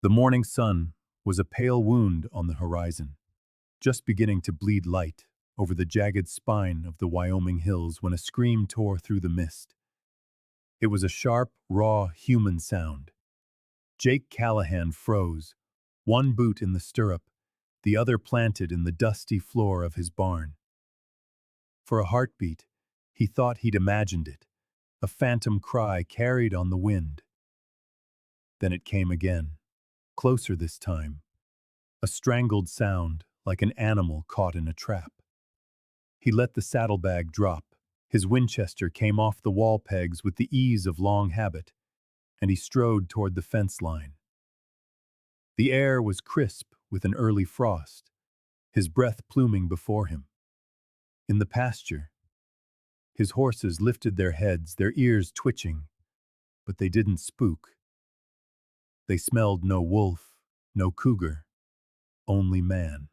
The morning sun was a pale wound on the horizon, just beginning to bleed light over the jagged spine of the Wyoming hills when a scream tore through the mist. It was a sharp, raw, human sound. Jake Callahan froze, one boot in the stirrup, the other planted in the dusty floor of his barn. For a heartbeat, he thought he'd imagined it, a phantom cry carried on the wind. Then it came again, closer this time, a strangled sound like an animal caught in a trap. He let the saddlebag drop. His Winchester came off the wall pegs with the ease of long habit, and he strode toward the fence line. The air was crisp with an early frost, his breath pluming before him. In the pasture, his horses lifted their heads, their ears twitching, but they didn't spook. They smelled no wolf, no cougar, only man.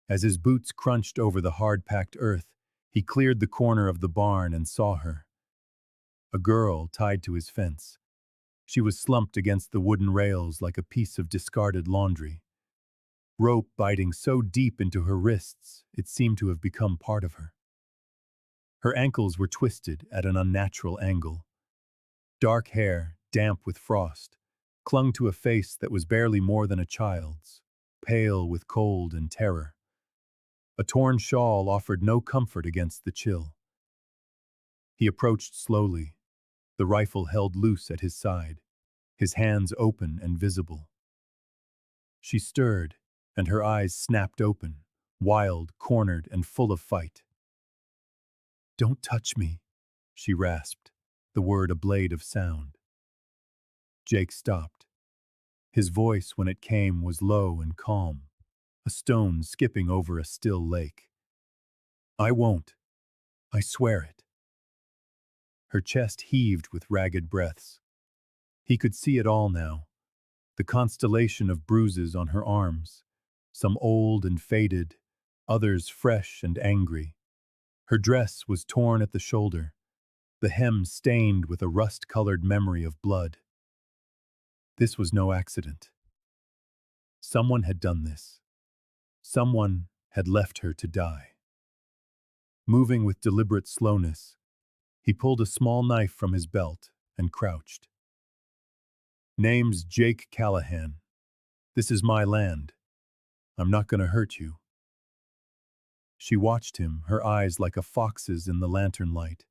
As his boots crunched over the hard-packed earth, he cleared the corner of the barn and saw her. A girl tied to his fence. She was slumped against the wooden rails like a piece of discarded laundry. Rope biting so deep into her wrists, it seemed to have become part of her. Her ankles were twisted at an unnatural angle. Dark hair, damp with frost, clung to a face that was barely more than a child's, pale with cold and terror. A torn shawl offered no comfort against the chill. He approached slowly, the rifle held loose at his side, his hands open and visible. She stirred, and her eyes snapped open, wild, cornered, and full of fight. "Don't touch me," she rasped, the word a blade of sound. Jake stopped. His voice, when it came, was low and calm, a stone skipping over a still lake. "I won't. I swear it." Her chest heaved with ragged breaths. He could see it all now, the constellation of bruises on her arms, some old and faded, others fresh and angry. Her dress was torn at the shoulder, the hem stained with a rust-colored memory of blood. This was no accident. Someone had done this. Someone had left her to die. Moving with deliberate slowness, he pulled a small knife from his belt and crouched. "Name's Jake Callahan. This is my land. I'm not going to hurt you." She watched him, her eyes like a fox's in the lantern light,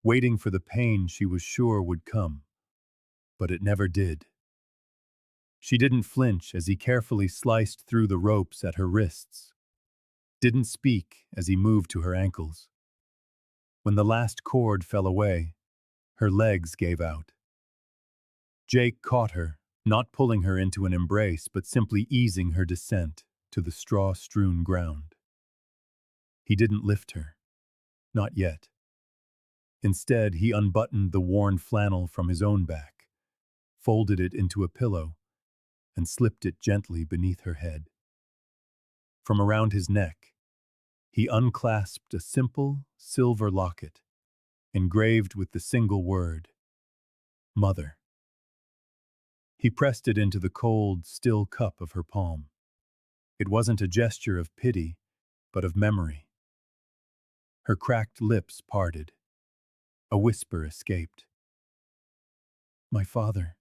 waiting for the pain she was sure would come. But it never did. She didn't flinch as he carefully sliced through the ropes at her wrists, didn't speak as he moved to her ankles. When the last cord fell away, her legs gave out. Jake caught her, not pulling her into an embrace, but simply easing her descent to the straw-strewn ground. He didn't lift her. Not yet. Instead, he unbuttoned the worn flannel from his own back, folded it into a pillow, and slipped it gently beneath her head. From around his neck, he unclasped a simple, silver locket, engraved with the single word, "Mother." He pressed it into the cold, still cup of her palm. It wasn't a gesture of pity, but of memory. Her cracked lips parted. A whisper escaped. "My father.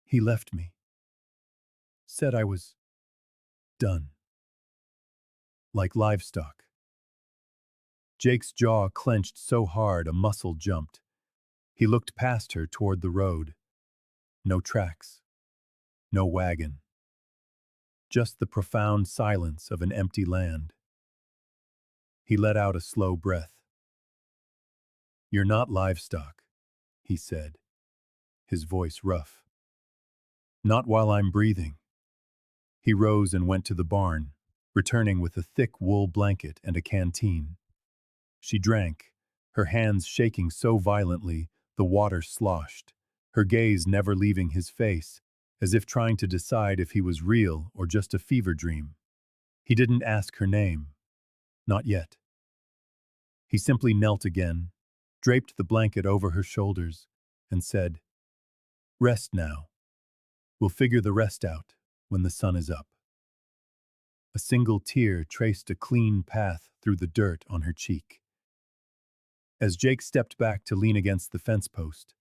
He left me. Said I was done. Like livestock." Jake's jaw clenched so hard a muscle jumped. He looked past her toward the road. No tracks. No wagon. Just the profound silence of an empty land. He let out a slow breath. "You're not livestock," he said, his voice rough. "Not while I'm breathing." He rose and went to the barn, returning with a thick wool blanket and a canteen. She drank, her hands shaking so violently the water sloshed, her gaze never leaving his face, as if trying to decide if he was real or just a fever dream. He didn't ask her name. Not yet. He simply knelt again, draped the blanket over her shoulders, and said, "Rest now. We'll figure the rest out when the sun is up. A single tear traced a clean path through the dirt on her cheek. As Jake stepped back to lean against the fence post,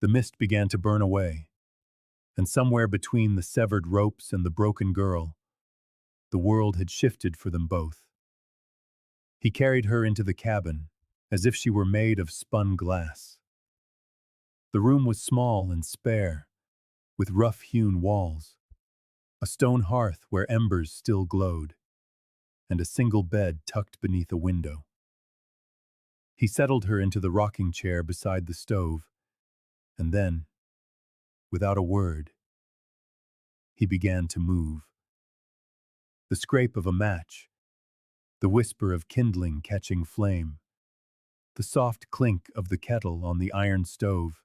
the mist began to burn away, and somewhere between the severed ropes and the broken girl, the world had shifted for them both. He carried her into the cabin, as if she were made of spun glass. The room was small and spare, with rough-hewn walls, a stone hearth where embers still glowed, and a single bed tucked beneath a window. He settled her into the rocking chair beside the stove, and then, without a word, he began to move. The scrape of a match, the whisper of kindling catching flame, the soft clink of the kettle on the iron stove.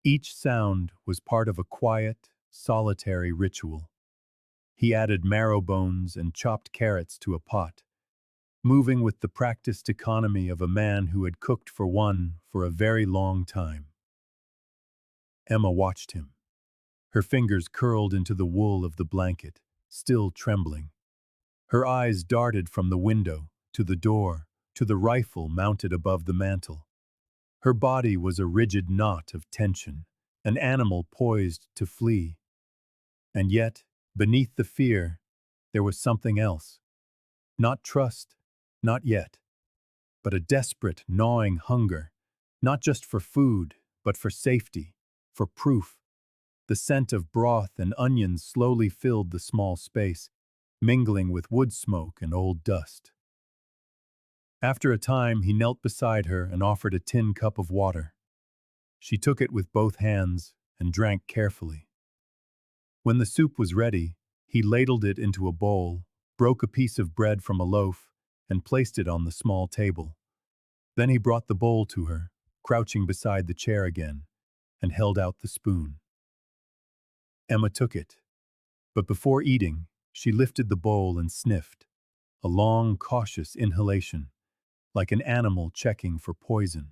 Each sound was part of a quiet, solitary ritual. He added marrow bones and chopped carrots to a pot, moving with the practiced economy of a man who had cooked for one for a very long time. Emma watched him, her fingers curled into the wool of the blanket, still trembling. Her eyes darted from the window, to the door, to the rifle mounted above the mantel. Her body was a rigid knot of tension, an animal poised to flee. And yet, beneath the fear, there was something else. Not trust, not yet, but a desperate, gnawing hunger, not just for food, but for safety, for proof. The scent of broth and onions slowly filled the small space, mingling with wood smoke and old dust. After a time, he knelt beside her and offered a tin cup of water. She took it with both hands and drank carefully. When the soup was ready, he ladled it into a bowl, broke a piece of bread from a loaf, and placed it on the small table. Then he brought the bowl to her, crouching beside the chair again, and held out the spoon. Emma took it, but before eating, she lifted the bowl and sniffed, a long, cautious inhalation, like an animal checking for poison.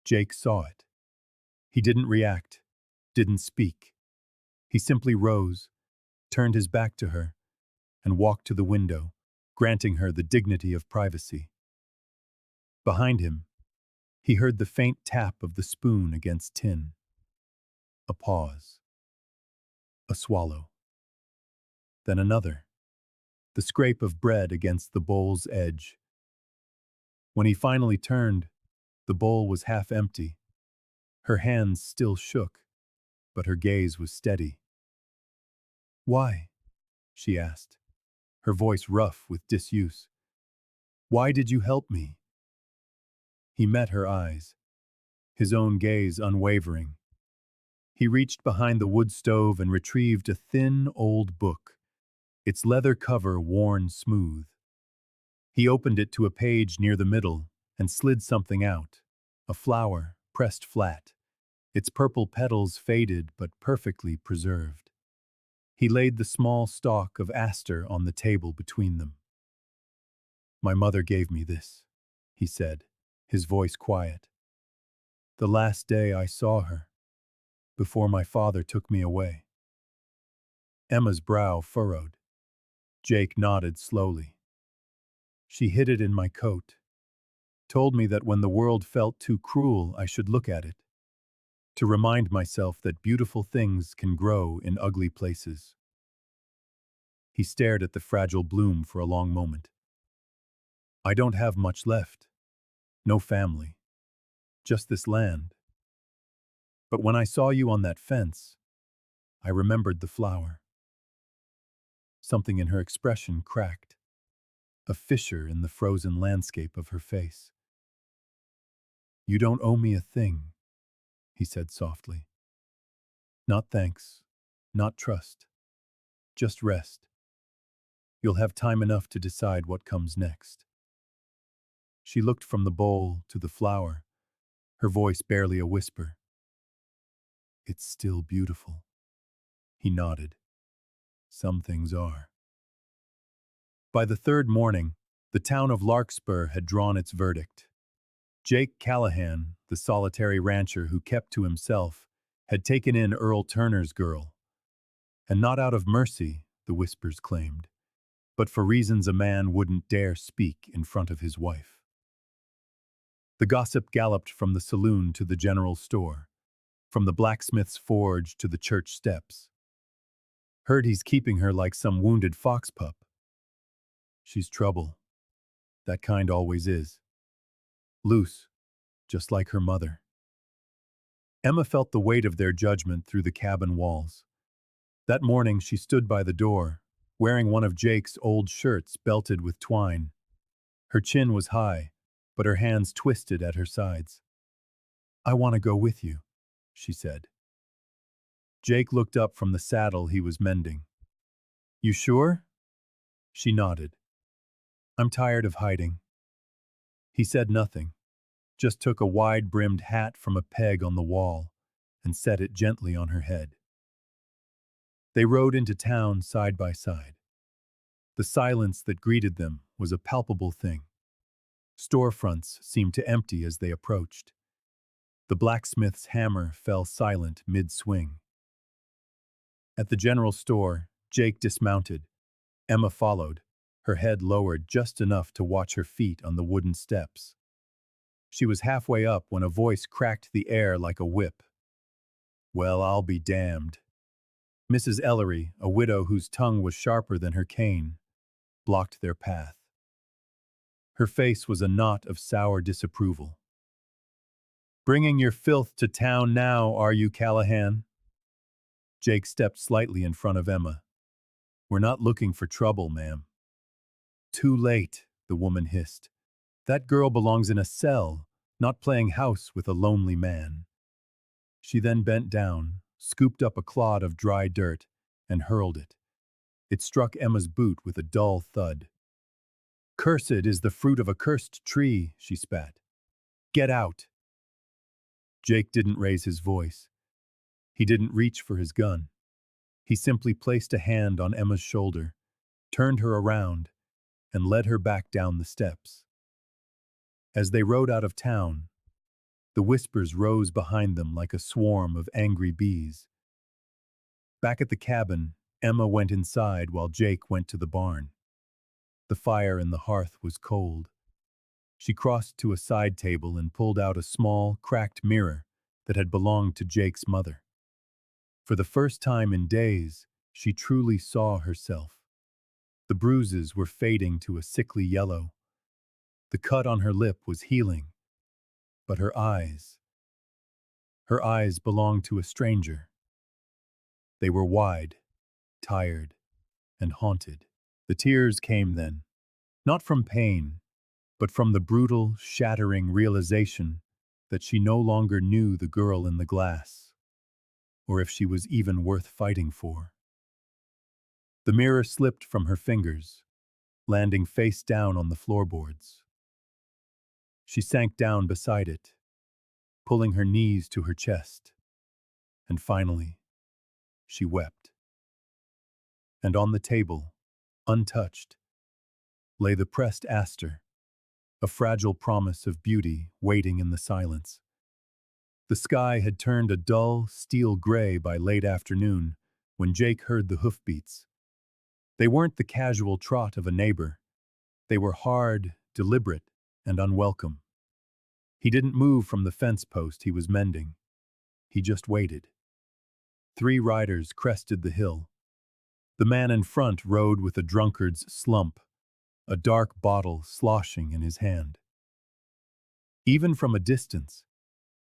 Jake saw it. He didn't react, didn't speak. He simply rose, turned his back to her, and walked to the window, granting her the dignity of privacy. Behind him, he heard the faint tap of the spoon against tin. A pause. A swallow. Then another. The scrape of bread against the bowl's edge. When he finally turned, the bowl was half empty. Her hands still shook, but her gaze was steady. "Why?" she asked, her voice rough with disuse. "Why did you help me?" He met her eyes, his own gaze unwavering. He reached behind the wood stove and retrieved a thin, old book, its leather cover worn smooth. He opened it to a page near the middle and slid something out, a flower pressed flat, its purple petals faded but perfectly preserved. He laid the small stalk of aster on the table between them. "My mother gave me this," he said, his voice quiet. "The last day I saw her, before my father took me away." Emma's brow furrowed. Jake nodded slowly. "She hid it in my coat. Told me that when the world felt too cruel, I should look at it. To remind myself that beautiful things can grow in ugly places." He stared at the fragile bloom for a long moment. "I don't have much left. No family. Just this land. But when I saw you on that fence, I remembered the flower." Something in her expression cracked, a fissure in the frozen landscape of her face. "You don't owe me a thing," he said softly. "Not thanks, not trust. Just rest. You'll have time enough to decide what comes next." She looked from the bowl to the flower, her voice barely a whisper. "It's still beautiful." He nodded. "Some things are." By the third morning, the town of Larkspur had drawn its verdict. Jake Callahan, the solitary rancher who kept to himself, had taken in Earl Turner's girl, and not out of mercy, the whispers claimed, but for reasons a man wouldn't dare speak in front of his wife. The gossip galloped from the saloon to the general store, from the blacksmith's forge to the church steps. Heard he's keeping her like some wounded fox pup. She's trouble. That kind always is. Loose, just like her mother. Emma felt the weight of their judgment through the cabin walls. That morning she stood by the door, wearing one of Jake's old shirts belted with twine. Her chin was high, but her hands twisted at her sides. "I want to go with you," she said. Jake looked up from the saddle he was mending. "You sure?" She nodded. "I'm tired of hiding." He said nothing, just took a wide-brimmed hat from a peg on the wall and set it gently on her head. They rode into town side by side. The silence that greeted them was a palpable thing. Storefronts seemed to empty as they approached. The blacksmith's hammer fell silent mid-swing. At the general store, Jake dismounted. Emma followed, her head lowered just enough to watch her feet on the wooden steps. She was halfway up when a voice cracked the air like a whip. "Well, I'll be damned." Mrs. Ellery, a widow whose tongue was sharper than her cane, blocked their path. Her face was a knot of sour disapproval. "Bringing your filth to town now, are you, Callahan?" Jake stepped slightly in front of Emma. "We're not looking for trouble, ma'am." "Too late," the woman hissed. "That girl belongs in a cell, not playing house with a lonely man." She then bent down, scooped up a clod of dry dirt, and hurled it. It struck Emma's boot with a dull thud. "Cursed is the fruit of a cursed tree," she spat. "Get out." Jake didn't raise his voice. He didn't reach for his gun. He simply placed a hand on Emma's shoulder, turned her around, and led her back down the steps. As they rode out of town, the whispers rose behind them like a swarm of angry bees. Back at the cabin, Emma went inside while Jake went to the barn. The fire in the hearth was cold. She crossed to a side table and pulled out a small, cracked mirror that had belonged to Jake's mother. For the first time in days, she truly saw herself. The bruises were fading to a sickly yellow. The cut on her lip was healing, but her eyes belonged to a stranger. They were wide, tired, and haunted. The tears came then, not from pain, but from the brutal, shattering realization that she no longer knew the girl in the glass, or if she was even worth fighting for. The mirror slipped from her fingers, landing face down on the floorboards. She sank down beside it, pulling her knees to her chest, and finally, she wept. And on the table, untouched, lay the pressed aster, a fragile promise of beauty waiting in the silence. The sky had turned a dull, steel gray by late afternoon when Jake heard the hoofbeats. They weren't the casual trot of a neighbor. They were hard, deliberate, and unwelcome. He didn't move from the fence post he was mending. He just waited. 3 riders crested the hill. The man in front rode with a drunkard's slump, a dark bottle sloshing in his hand. Even from a distance,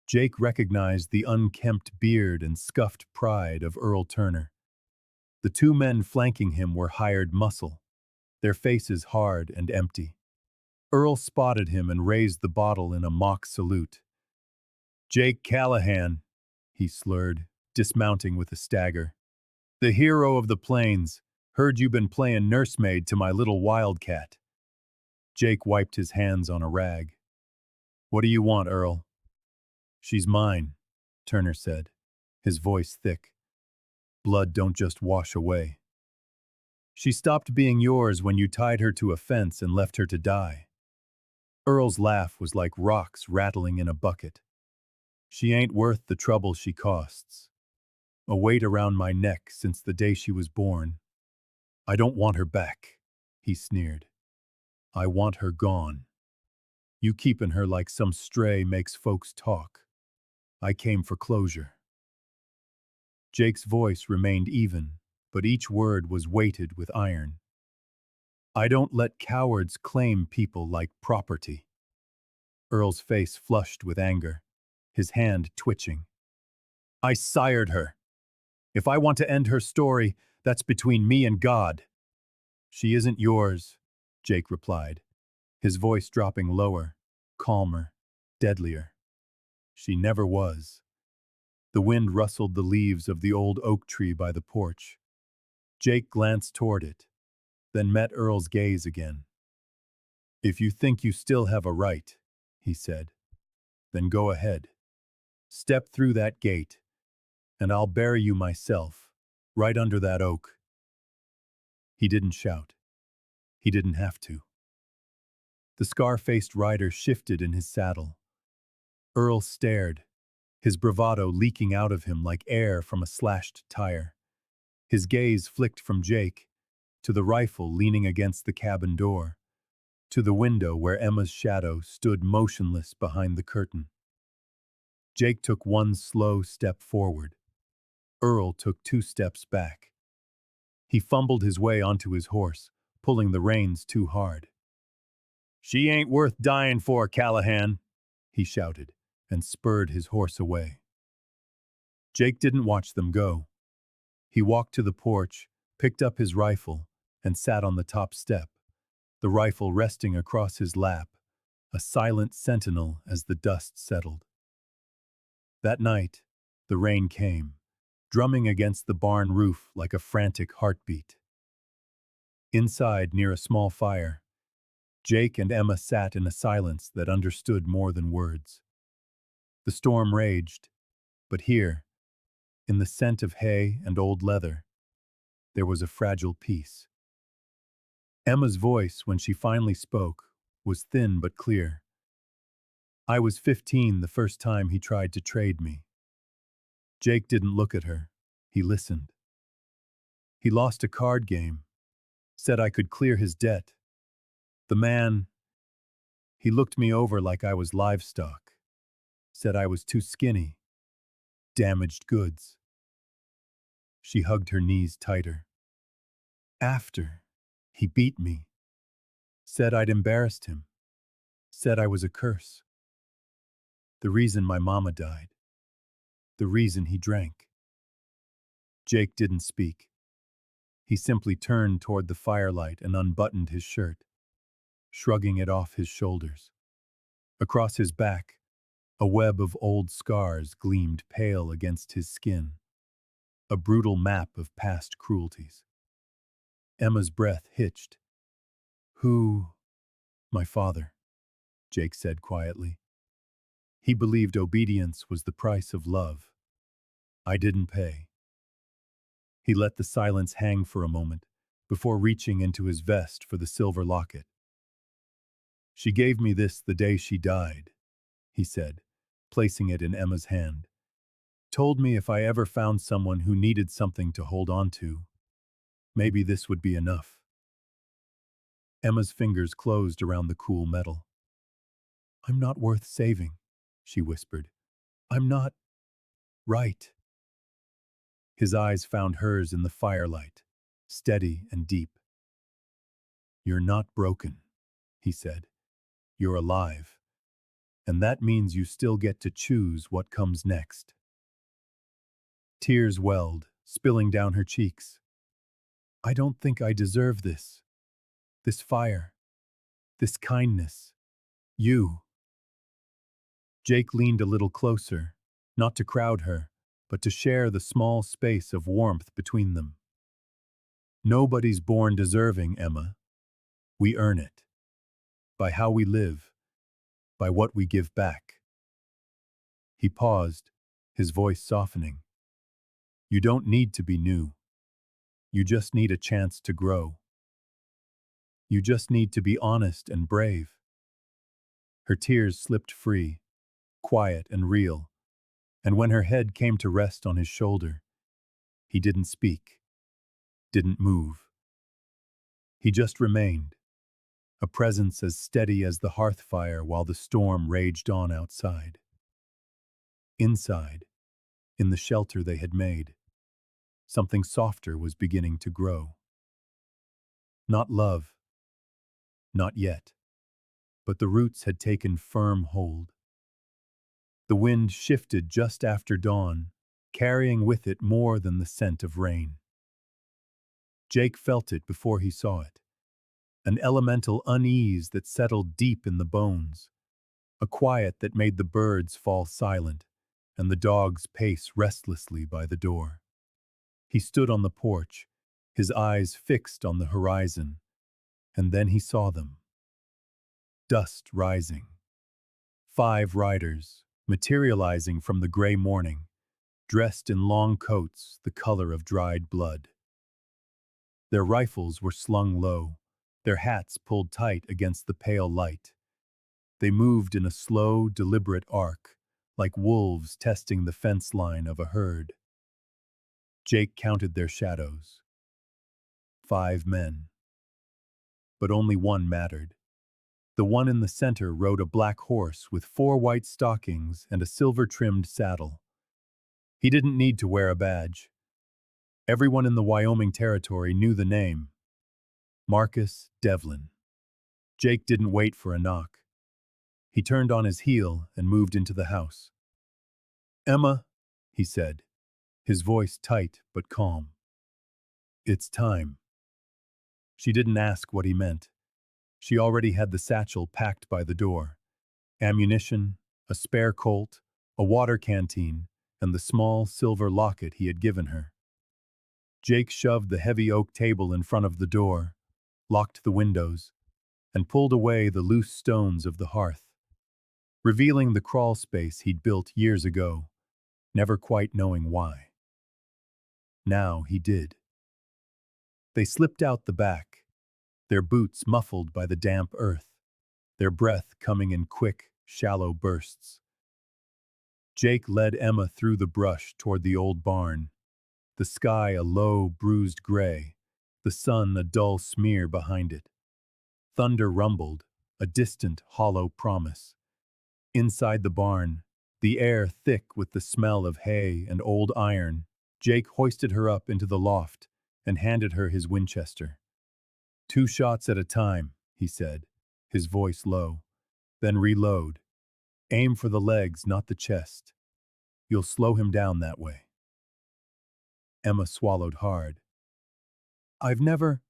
Jake recognized the unkempt beard and scuffed pride of Earl Turner. The 2 men flanking him were hired muscle, their faces hard and empty. Earl spotted him and raised the bottle in a mock salute. "Jake Callahan," he slurred, dismounting with a stagger. "The hero of the plains. Heard you been playing nursemaid to my little wildcat." Jake wiped his hands on a rag. "What do you want, Earl?" "She's mine," Turner said, his voice thick. "Blood don't just wash away. She stopped being yours when you tied her to a fence and left her to die." Earl's laugh was like rocks rattling in a bucket. She ain't worth the trouble she costs. A weight around my neck since the day she was born. I don't want her back, he sneered. I want her gone. You keepin' her like some stray makes folks talk. I came for closure. Jake's voice remained even, but each word was weighted with iron. I don't let cowards claim people like property. Earl's face flushed with anger, his hand twitching. I sired her. If I want to end her story, that's between me and God. She isn't yours, Jake replied, his voice dropping lower, calmer, deadlier. She never was. The wind rustled the leaves of the old oak tree by the porch. Jake glanced toward it, then met Earl's gaze again. If you think you still have a right, he said, then go ahead. Step through that gate, and I'll bury you myself, right under that oak. He didn't shout. He didn't have to. The scar-faced rider shifted in his saddle. Earl stared, his bravado leaking out of him like air from a slashed tire. His gaze flicked from Jake, to the rifle leaning against the cabin door, to the window where Emma's shadow stood motionless behind the curtain. Jake took one slow step forward. Earl took 2 steps back. He fumbled his way onto his horse, pulling the reins too hard. She ain't worth dying for, Callahan, he shouted, and spurred his horse away. Jake didn't watch them go. He walked to the porch, picked up his rifle, and sat on the top step, the rifle resting across his lap, a silent sentinel as the dust settled. That night, the rain came, drumming against the barn roof like a frantic heartbeat. Inside, near a small fire, Jake and Emma sat in a silence that understood more than words. The storm raged, but here, in the scent of hay and old leather, there was a fragile peace. Emma's voice, when she finally spoke, was thin but clear. I was 15 the first time he tried to trade me. Jake didn't look at her. He listened. He lost a card game, said I could clear his debt. The man, he looked me over like I was livestock, said I was too skinny, damaged goods. She hugged her knees tighter. After, he beat me, said I'd embarrassed him, said I was a curse. The reason my mama died, the reason he drank. Jake didn't speak. He simply turned toward the firelight and unbuttoned his shirt, shrugging it off his shoulders. Across his back, a web of old scars gleamed pale against his skin, a brutal map of past cruelties. Emma's breath hitched. Who? My father, Jake said quietly. He believed obedience was the price of love. I didn't pay. He let the silence hang for a moment before reaching into his vest for the silver locket. She gave me this the day she died, he said, placing it in Emma's hand. Told me if I ever found someone who needed something to hold on to, maybe this would be enough. Emma's fingers closed around the cool metal. I'm not worth saving, she whispered. I'm not right. His eyes found hers in the firelight, steady and deep. You're not broken, he said. You're alive, and that means you still get to choose what comes next. Tears welled, spilling down her cheeks. I don't think I deserve this. This fire. This kindness. You. Jake leaned a little closer, not to crowd her, but to share the small space of warmth between them. Nobody's born deserving, Emma. We earn it. By how we live, by what we give back. He paused, his voice softening. You don't need to be new. You just need a chance to grow. You just need to be honest and brave. Her tears slipped free, quiet and real, And when her head came to rest on his shoulder, he didn't speak, didn't move. He just remained, a presence as steady as the hearth fire while the storm raged on outside. Inside, in the shelter they had made, something softer was beginning to grow. Not love, not yet, but the roots had taken firm hold. The wind shifted just after dawn, carrying with it more than the scent of rain. Jake felt it before he saw it, an elemental unease that settled deep in the bones, a quiet that made the birds fall silent and the dogs pace restlessly by the door. He stood on the porch, his eyes fixed on the horizon, and then he saw them. Dust rising. 5 riders, materializing from the gray morning, dressed in long coats the color of dried blood. Their rifles were slung low, their hats pulled tight against the pale light. They moved in a slow, deliberate arc, like wolves testing the fence line of a herd. Jake counted their shadows. 5 men. But only one mattered. The one in the center rode a black horse with 4 white stockings and a silver-trimmed saddle. He didn't need to wear a badge. Everyone in the Wyoming territory knew the name. Marcus Devlin. Jake didn't wait for a knock. He turned on his heel and moved into the house. "Emma," he said, his voice tight but calm. "It's time." She didn't ask what he meant. She already had the satchel packed by the door. Ammunition, a spare Colt, a water canteen, and the small silver locket he had given her. Jake shoved the heavy oak table in front of the door, locked the windows, and pulled away the loose stones of the hearth, revealing the crawl space he'd built years ago, never quite knowing why. Now he did. They slipped out the back, their boots muffled by the damp earth, their breath coming in quick, shallow bursts. Jake led Emma through the brush toward the old barn, the sky a low, bruised gray, the sun a dull smear behind it. Thunder rumbled, a distant, hollow promise. Inside the barn, the air thick with the smell of hay and old iron, Jake hoisted her up into the loft and handed her his Winchester. 2 shots at a time, he said, his voice low. Then reload. Aim for the legs, not the chest. You'll slow him down that way. Emma swallowed hard. "I've never—"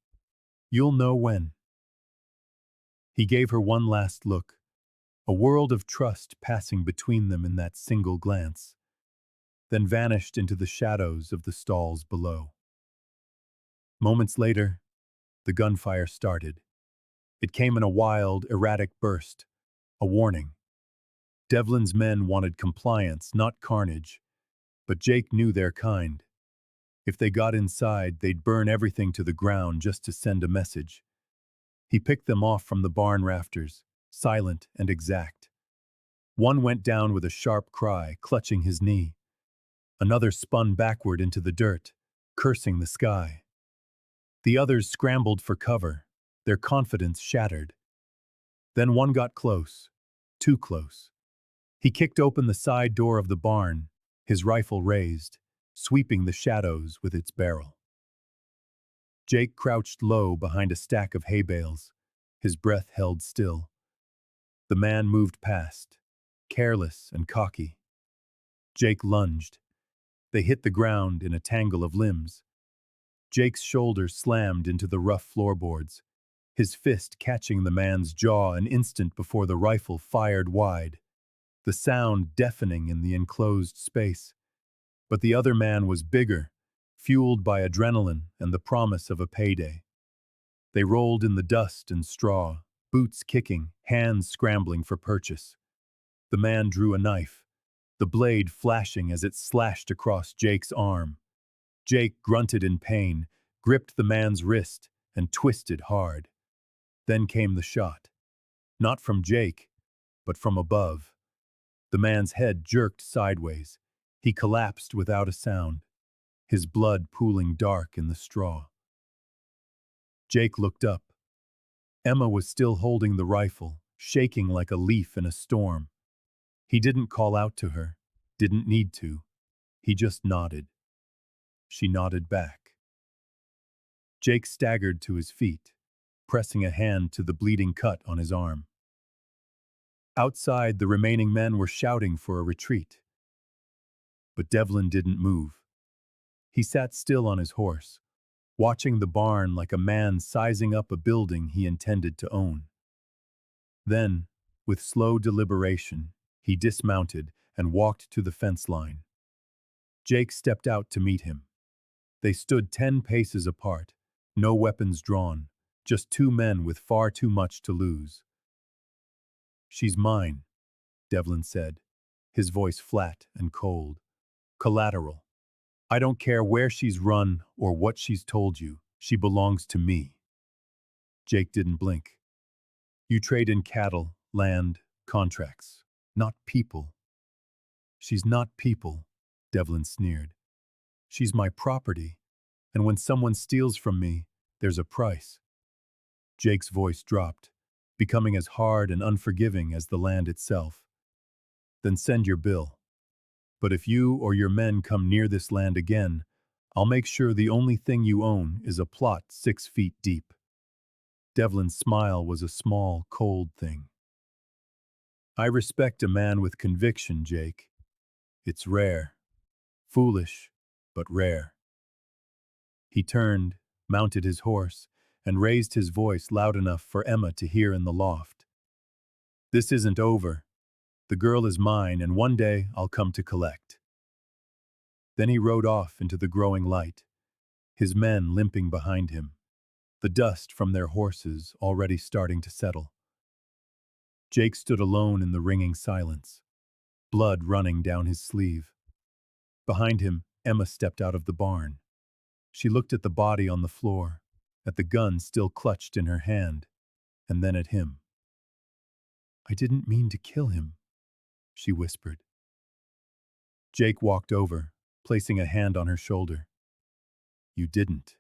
"You'll know when." He gave her one last look, a world of trust passing between them in that single glance, then vanished into the shadows of the stalls below. Moments later, the gunfire started. It came in a wild, erratic burst, a warning. Devlin's men wanted compliance, not carnage, but Jake knew their kind. If they got inside, they'd burn everything to the ground just to send a message. He picked them off from the barn rafters, silent and exact. One went down with a sharp cry, clutching his knee. Another spun backward into the dirt, cursing the sky. The others scrambled for cover, their confidence shattered. Then one got close, too close. He kicked open the side door of the barn, his rifle raised, sweeping the shadows with its barrel. Jake crouched low behind a stack of hay bales, his breath held still. The man moved past, careless and cocky. Jake lunged. They hit the ground in a tangle of limbs. Jake's shoulders slammed into the rough floorboards, his fist catching the man's jaw an instant before the rifle fired wide, the sound deafening in the enclosed space. But the other man was bigger, fueled by adrenaline and the promise of a payday. They rolled in the dust and straw, boots kicking, hands scrambling for purchase. The man drew a knife, the blade flashing as it slashed across Jake's arm. Jake grunted in pain, gripped the man's wrist, and twisted hard. Then came the shot. Not from Jake, but from above. The man's head jerked sideways, He collapsed without a sound, his blood pooling dark in the straw. Jake looked up. Emma was still holding the rifle, shaking like a leaf in a storm. He didn't call out to her, didn't need to. He just nodded. She nodded back. Jake staggered to his feet, pressing a hand to the bleeding cut on his arm. Outside, the remaining men were shouting for a retreat. But Devlin didn't move. He sat still on his horse, watching the barn like a man sizing up a building he intended to own. Then, with slow deliberation, he dismounted and walked to the fence line. Jake stepped out to meet him. They stood 10 paces apart, no weapons drawn, just two men with far too much to lose. "She's mine," Devlin said, his voice flat and cold. "Collateral. I don't care where she's run or what she's told you. She belongs to me." Jake didn't blink. "You trade in cattle, land, contracts, not people." "She's not people," Devlin sneered. "She's my property, and when someone steals from me, there's a price." Jake's voice dropped, becoming as hard and unforgiving as the land itself. "Then send your bill. But if you or your men come near this land again, I'll make sure the only thing you own is a plot 6 feet deep." Devlin's smile was a small, cold thing. "I respect a man with conviction, Jake. It's rare. Foolish, but rare." He turned, mounted his horse, and raised his voice loud enough for Emma to hear in the loft. "This isn't over. The girl is mine, and one day I'll come to collect." Then he rode off into the growing light, his men limping behind him, the dust from their horses already starting to settle. Jake stood alone in the ringing silence, blood running down his sleeve. Behind him, Emma stepped out of the barn. She looked at the body on the floor, at the gun still clutched in her hand, and then at him. "I didn't mean to kill him," she whispered. Jake walked over, placing a hand on her shoulder. "You didn't,"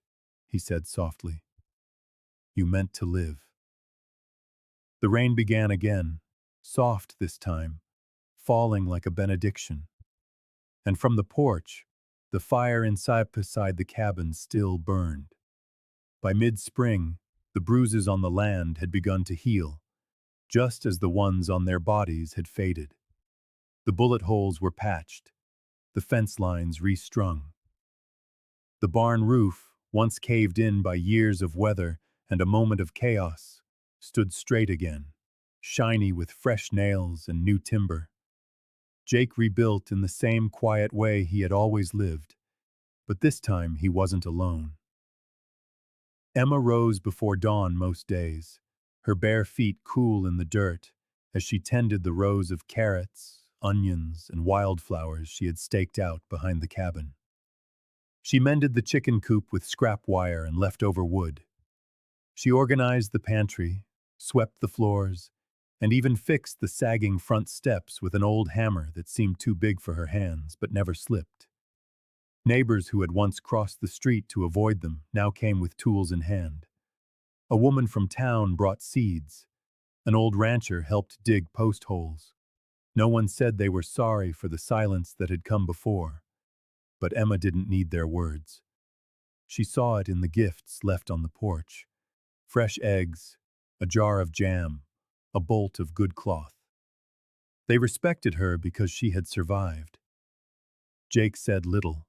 he said softly. "You meant to live." The rain began again, soft this time, falling like a benediction. And from the porch, the fire inside beside the cabin still burned. By mid-spring, the bruises on the land had begun to heal, just as the ones on their bodies had faded. The bullet holes were patched, the fence lines restrung. The barn roof, once caved in by years of weather and a moment of chaos, stood straight again, shiny with fresh nails and new timber. Jake rebuilt in the same quiet way he had always lived, but this time he wasn't alone. Emma rose before dawn most days, her bare feet cool in the dirt, as she tended the rows of carrots, onions, and wildflowers she had staked out behind the cabin. She mended the chicken coop with scrap wire and leftover wood. She organized the pantry, swept the floors, and even fixed the sagging front steps with an old hammer that seemed too big for her hands but never slipped. Neighbors who had once crossed the street to avoid them now came with tools in hand. A woman from town brought seeds. An old rancher helped dig post holes. No one said they were sorry for the silence that had come before, but Emma didn't need their words. She saw it in the gifts left on the porch. Fresh eggs, a jar of jam, a bolt of good cloth. They respected her because she had survived. Jake said little.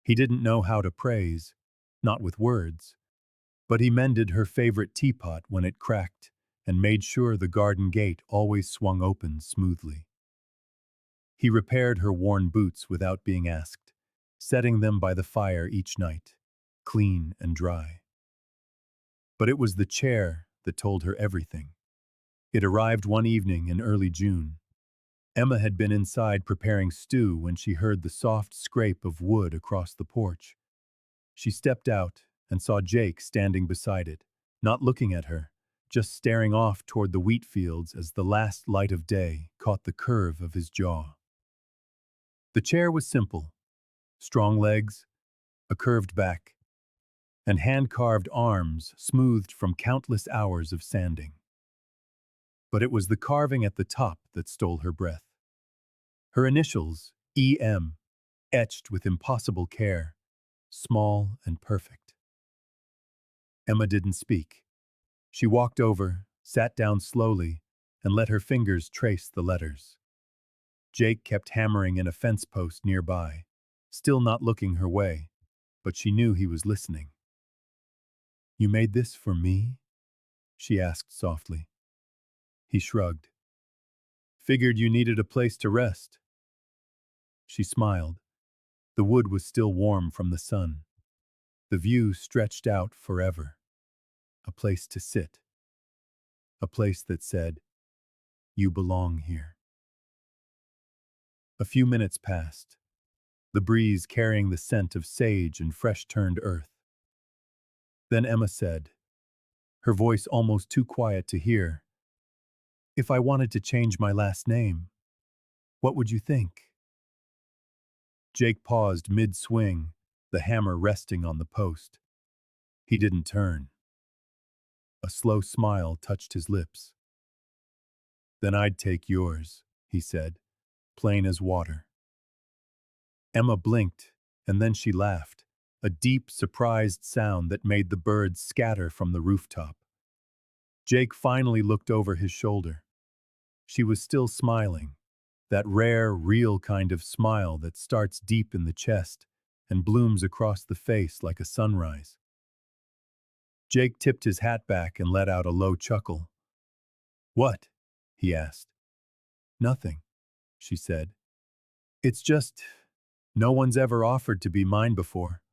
He didn't know how to praise, not with words, but he mended her favorite teapot when it cracked and made sure the garden gate always swung open smoothly. He repaired her worn boots without being asked, setting them by the fire each night, clean and dry. But it was the chair that told her everything. It arrived one evening in early June. Emma had been inside preparing stew when she heard the soft scrape of wood across the porch. She stepped out and saw Jake standing beside it, not looking at her, just staring off toward the wheat fields as the last light of day caught the curve of his jaw. The chair was simple: strong legs, a curved back, and hand-carved arms smoothed from countless hours of sanding. But it was the carving at the top that stole her breath. Her initials, E.M., etched with impossible care, small and perfect. Emma didn't speak. She walked over, sat down slowly, and let her fingers trace the letters. Jake kept hammering in a fence post nearby, still not looking her way, but she knew he was listening. "You made this for me?" she asked softly. He shrugged. "Figured you needed a place to rest." She smiled. The wood was still warm from the sun. The view stretched out forever. A place to sit. A place that said, "You belong here." A few minutes passed, the breeze carrying the scent of sage and fresh-turned earth. Then Emma said, her voice almost too quiet to hear, "If I wanted to change my last name, what would you think?" Jake paused mid-swing, the hammer resting on the post. He didn't turn. A slow smile touched his lips. "Then I'd take yours," he said, plain as water. Emma blinked, and then she laughed, a deep, surprised sound that made the birds scatter from the rooftop. Jake finally looked over his shoulder. She was still smiling, that rare, real kind of smile that starts deep in the chest and blooms across the face like a sunrise. Jake tipped his hat back and let out a low chuckle. "What?" he asked. "Nothing," she said. "It's just, no one's ever offered to be mine before."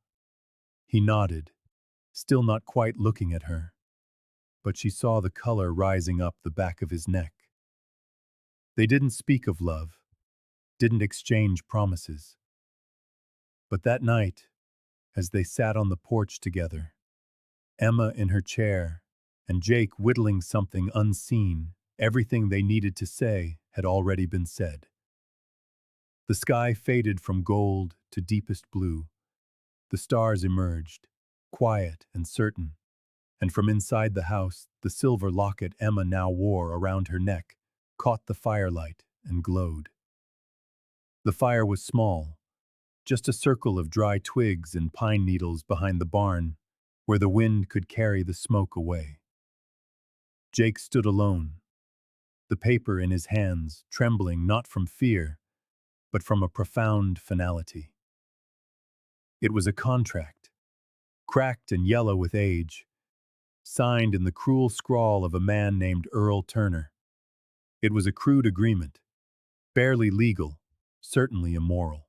He nodded, still not quite looking at her, but she saw the color rising up the back of his neck. They didn't speak of love, didn't exchange promises. But that night, as they sat on the porch together, Emma in her chair and Jake whittling something unseen, everything they needed to say had already been said. The sky faded from gold to deepest blue. The stars emerged, quiet and certain, and from inside the house, the silver locket Emma now wore around her neck caught the firelight and glowed. The fire was small, just a circle of dry twigs and pine needles behind the barn, where the wind could carry the smoke away. Jake stood alone, the paper in his hands, trembling not from fear, but from a profound finality. It was a contract, cracked and yellow with age, signed in the cruel scrawl of a man named Earl Turner. It was a crude agreement, barely legal, certainly immoral.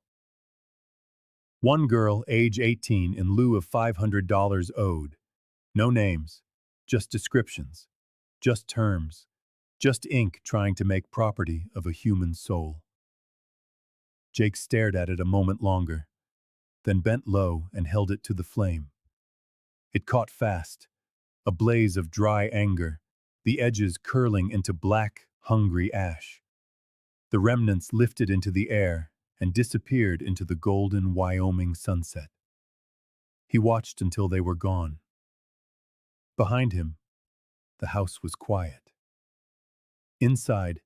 One girl, age 18, in lieu of $500 owed. No names, just descriptions, just terms, just ink trying to make property of a human soul. Jake stared at it a moment longer, then bent low and held it to the flame. It caught fast, a blaze of dry anger, the edges curling into black, hungry ash. The remnants lifted into the air and disappeared into the golden Wyoming sunset. He watched until they were gone. Behind him, the house was quiet. Inside,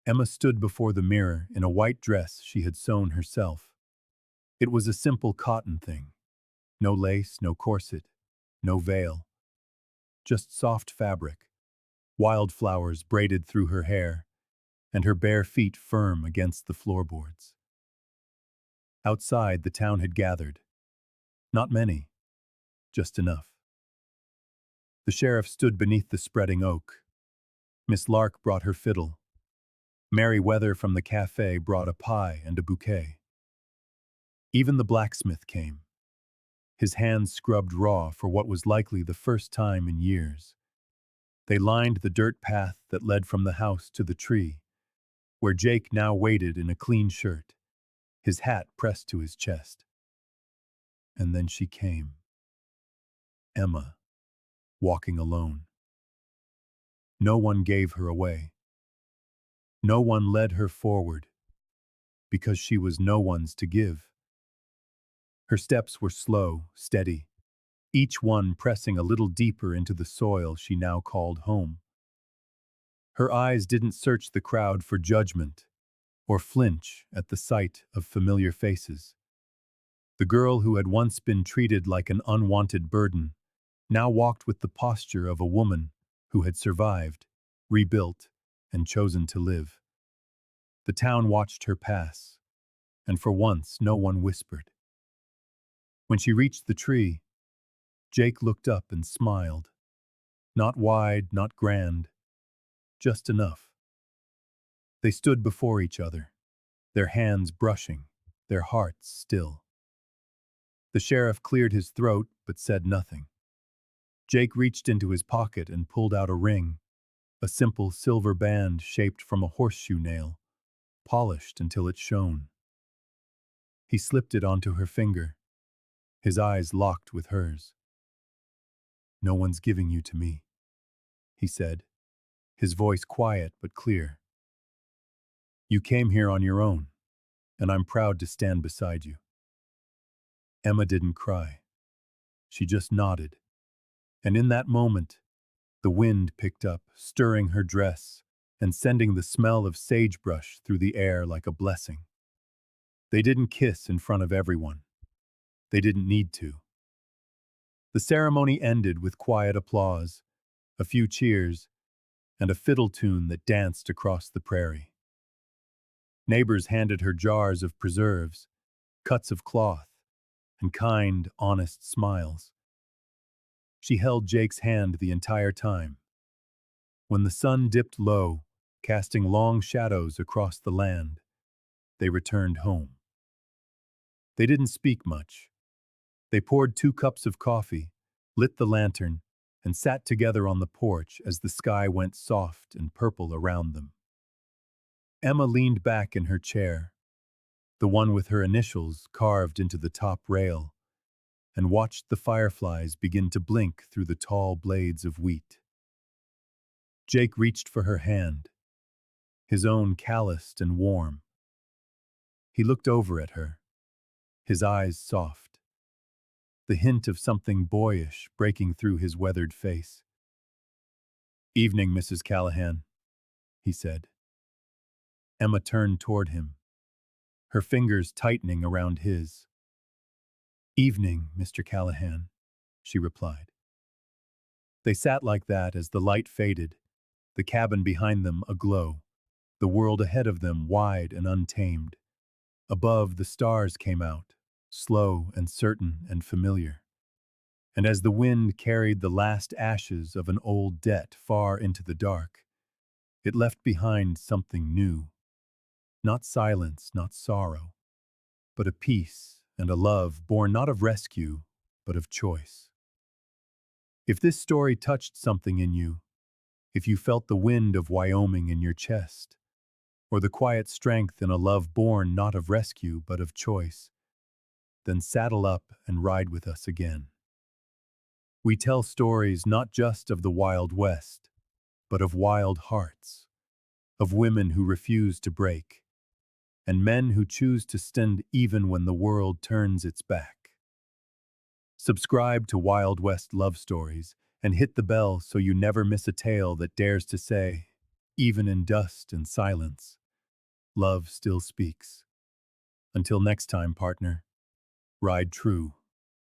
Emma stood before the mirror in a white dress she had sewn herself. It was a simple cotton thing. No lace, no corset, no veil. Just soft fabric, wildflowers braided through her hair, and her bare feet firm against the floorboards. Outside, the town had gathered. Not many, just enough. The sheriff stood beneath the spreading oak. Miss Lark brought her fiddle. Mary Weather from the cafe brought a pie and a bouquet. Even the blacksmith came, his hands scrubbed raw for what was likely the first time in years. They lined the dirt path that led from the house to the tree, where Jake now waited in a clean shirt, his hat pressed to his chest. And then she came. Emma, walking alone. No one gave her away. No one led her forward. because she was no one's to give. Her steps were slow, steady, each one pressing a little deeper into the soil she now called home. Her eyes didn't search the crowd for judgment or flinch at the sight of familiar faces. The girl who had once been treated like an unwanted burden now walked with the posture of a woman who had survived, rebuilt, and chosen to live. The town watched her pass, and for once no one whispered. When she reached the tree, Jake looked up and smiled. Not wide, not grand, just enough. They stood before each other, their hands brushing, their hearts still. The sheriff cleared his throat but said nothing. Jake reached into his pocket and pulled out a ring, a simple silver band shaped from a horseshoe nail, polished until it shone. He slipped it onto her finger, his eyes locked with hers. "No one's giving you to me," he said, his voice quiet but clear. "You came here on your own, and I'm proud to stand beside you." Emma didn't cry. She just nodded. And in that moment, the wind picked up, stirring her dress and sending the smell of sagebrush through the air like a blessing. They didn't kiss in front of everyone. They didn't need to. The ceremony ended with quiet applause, a few cheers, and a fiddle tune that danced across the prairie. Neighbors handed her jars of preserves, cuts of cloth, and kind, honest smiles. She held Jake's hand the entire time. When the sun dipped low, casting long shadows across the land, they returned home. They didn't speak much. They poured 2 cups of coffee, lit the lantern, and sat together on the porch as the sky went soft and purple around them. Emma leaned back in her chair, the one with her initials carved into the top rail, and watched the fireflies begin to blink through the tall blades of wheat. Jake reached for her hand, his own calloused and warm. He looked over at her, his eyes soft, the hint of something boyish breaking through his weathered face. "Evening, Mrs. Callahan," he said. Emma turned toward him, her fingers tightening around his. "Evening, Mr. Callahan," she replied. They sat like that as the light faded, the cabin behind them aglow, the world ahead of them wide and untamed. Above, the stars came out, slow and certain and familiar. And as the wind carried the last ashes of an old debt far into the dark, it left behind something new. Not silence, not sorrow, but a peace and a love born not of rescue, but of choice. If this story touched something in you, if you felt the wind of Wyoming in your chest, or the quiet strength in a love born not of rescue but of choice, then saddle up and ride with us again. We tell stories not just of the Wild West, but of wild hearts, of women who refuse to break, and men who choose to stand even when the world turns its back. Subscribe to Wild West Love Stories and hit the bell so you never miss a tale that dares to say, even in dust and silence, love still speaks. Until next time, partner, ride true.